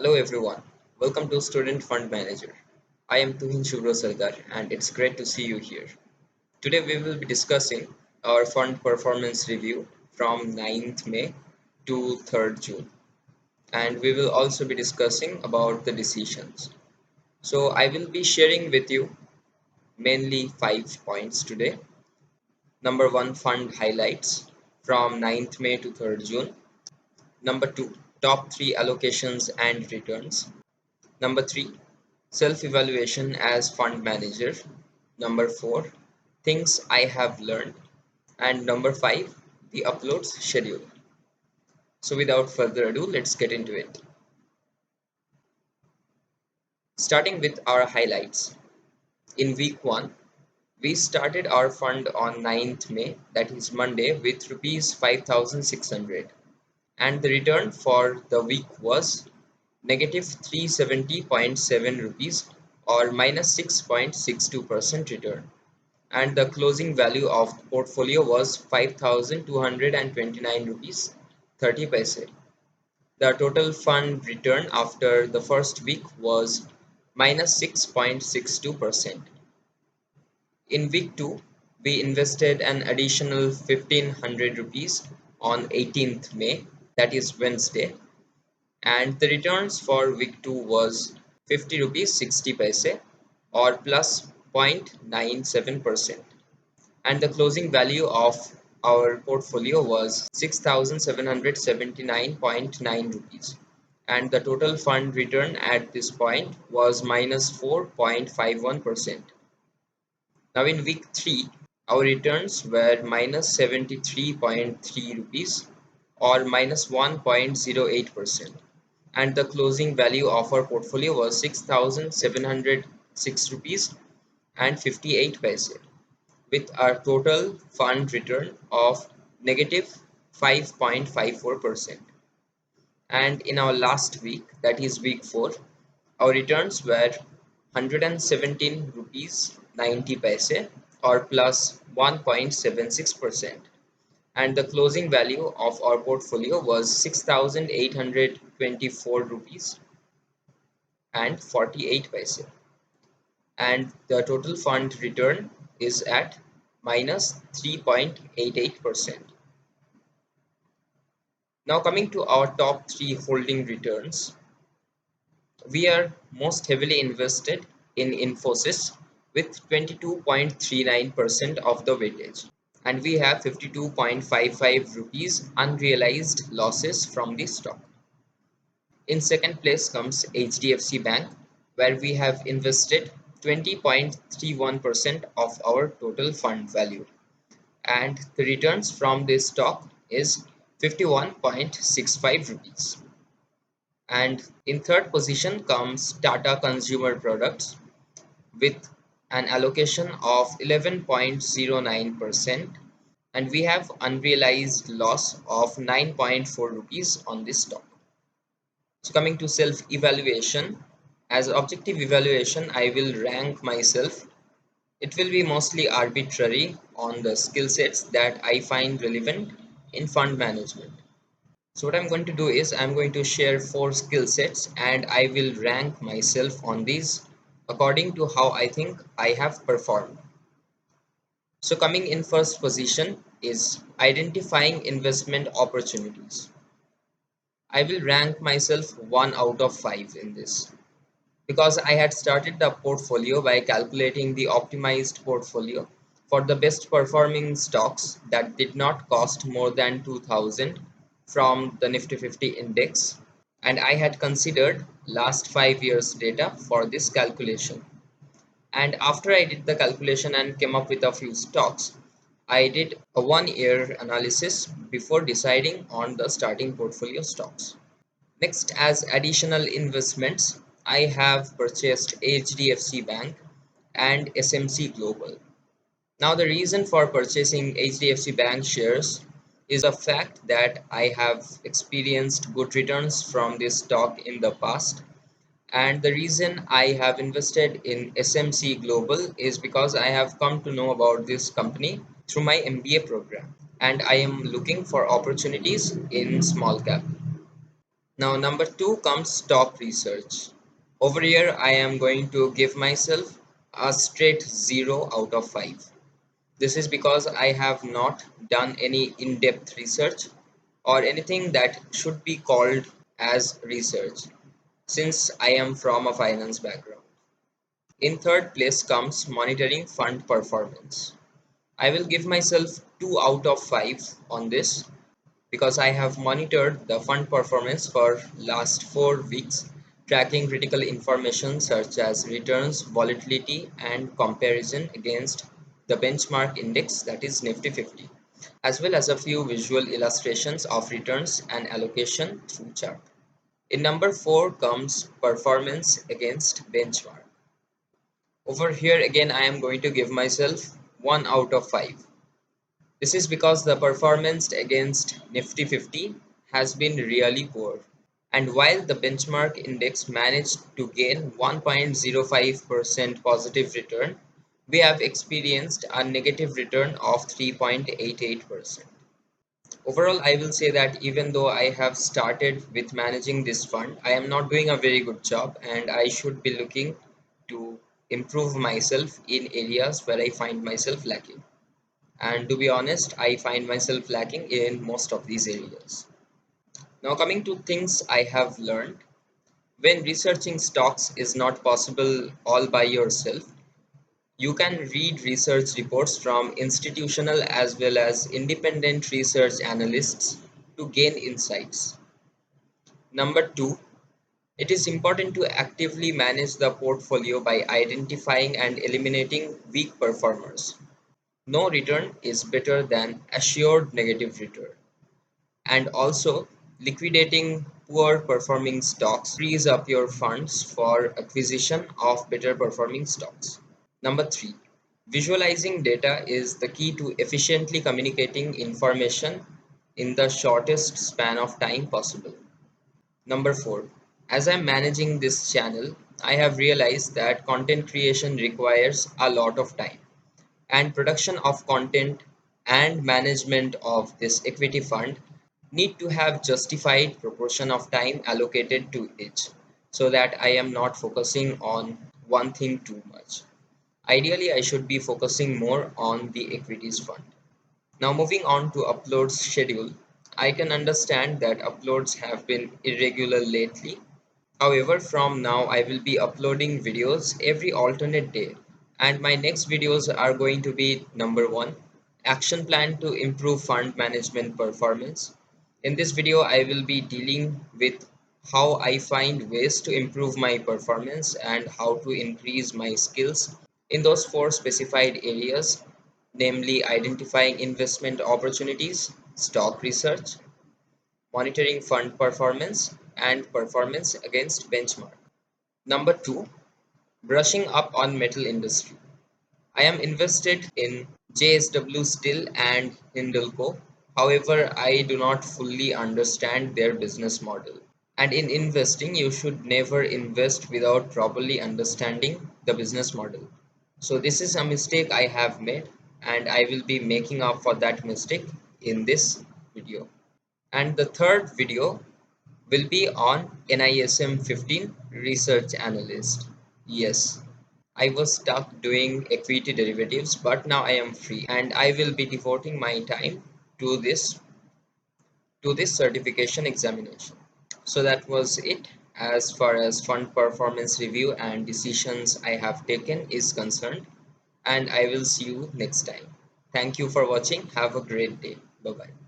Hello everyone, welcome to Student Fund Manager. I am Tuhin Shubro Sardar and it's great to see you here. Today we will be discussing our fund performance review from 9th May to 3rd June, and we will also be discussing about the decisions. So I will be sharing with you mainly 5 points today. Number 1, fund highlights from 9th May to 3rd June. Number 2, top 3 allocations and returns. Number 3, self-evaluation as fund manager. Number 4, things I have learned. And number 5, the uploads schedule. So without further ado, let's get into it. Starting with our highlights. In week 1, we started our fund on 9th May, that is Monday, with rupees 5,600. And the return for the week was negative 370.7 rupees or minus 6.62% return, and the closing value of the portfolio was 5,229 rupees 30 paise. The total fund return after the first week was minus 6.62%. In week 2, we invested an additional 1,500 rupees on 18th May, that is Wednesday, and the returns for week 2 was 50 rupees 60 paise or plus 0.97%, and the closing value of our portfolio was 6779.9 rupees, and the total fund return at this point was minus 4.51%. Now in week 3, our returns were minus 73.3 rupees or minus 1.08%, and the closing value of our portfolio was 6,706 rupees and 58 paise, with a total fund return of negative 5.54%. And in our last week, that is week 4, our returns were 117 rupees 90 paise or plus 1.76%, and the closing value of our portfolio was 6,824 rupees and 48 paise, and the total fund return is at minus 3.88%. Now coming to our top 3 holding returns, we are most heavily invested in Infosys with 22.39% of the weightage, and we have 52.55 rupees unrealized losses from the stock. In second place comes HDFC Bank, where we have invested 20.31% of our total fund value, and the returns from this stock is 51.65 rupees. And in third position comes Tata Consumer Products with an allocation of 11.09%, and we have unrealized loss of 9.4 rupees on this stock. So coming to self-evaluation, as objective evaluation, I will rank myself. It will be mostly arbitrary on the skill sets that I find relevant in fund management. So what I'm going to do is I'm going to share 4 skill sets and I will rank myself on these according to how I think I have performed. So coming in first position is identifying investment opportunities. I will rank myself 1 out of 5 in this, because I had started the portfolio by calculating the optimized portfolio for the best performing stocks that did not cost more than 2000 from the Nifty 50 index, and I had considered last 5 years data for this calculation. And after I did the calculation and came up with a few stocks, I did a 1 year analysis before deciding on the starting portfolio stocks. Next, as additional investments, I have purchased HDFC Bank and SMC Global. Now, the reason for purchasing HDFC Bank shares is the fact that I have experienced good returns from this stock in the past. And the reason I have invested in SMC Global is because I have come to know about this company through my MBA program, and I am looking for opportunities in small cap. Now, number two comes stock research. Over here, I am going to give myself a straight 0 out of 5. This is because I have not done any in-depth research or anything that should be called as research, since I am from a finance background. In third place comes monitoring fund performance. I will give myself 2 out of 5 on this because I have monitored the fund performance for last 4 weeks, tracking critical information such as returns, volatility, and comparison against the benchmark index, that is Nifty 50, as well as a few visual illustrations of returns and allocation through chart. In number 4 comes performance against benchmark. Over here again I am going to give myself 1 out of 5. This is because the performance against Nifty 50 has been really poor. And while the benchmark index managed to gain 1.05% positive return, we have experienced a negative return of 3.88%. Overall, I will say that even though I have started with managing this fund, I am not doing a very good job and I should be looking to improve myself in areas where I find myself lacking. And to be honest, I find myself lacking in most of these areas. Now, coming to things I have learned, when researching stocks is not possible all by yourself, you can read research reports from institutional as well as independent research analysts to gain insights. Number two, it is important to actively manage the portfolio by identifying and eliminating weak performers. No return is better than assured negative return. And also, liquidating poor performing stocks frees up your funds for acquisition of better performing stocks. Number three, visualizing data is the key to efficiently communicating information in the shortest span of time possible. Number four, as I'm managing this channel, I have realized that content creation requires a lot of time, and production of content and management of this equity fund need to have justified proportion of time allocated to each, so that I am not focusing on one thing too much. Ideally, I should be focusing more on the equities fund. Now, moving on to uploads schedule, I can understand that uploads have been irregular lately. However, from now I will be uploading videos every alternate day, and my next videos are going to be number 1, action plan to improve fund management performance. In this video I will be dealing with how I find ways to improve my performance and how to increase my skills in those 4 specified areas, namely identifying investment opportunities, stock research, monitoring fund performance, and performance against benchmark. Number 2, brushing up on metal industry. I am invested in JSW Steel and Hindalco. However, I do not fully understand their business model. And in investing, you should never invest without properly understanding the business model. So this is a mistake I have made, and I will be making up for that mistake in this video. And the third video will be on NISM 15 research analyst. Yes, I was stuck doing equity derivatives, but now I am free and I will be devoting my time to this certification examination. So that was it as far as fund performance review and decisions I have taken is concerned, and I will see you next time. Thank you for watching. Have a great day. Bye bye.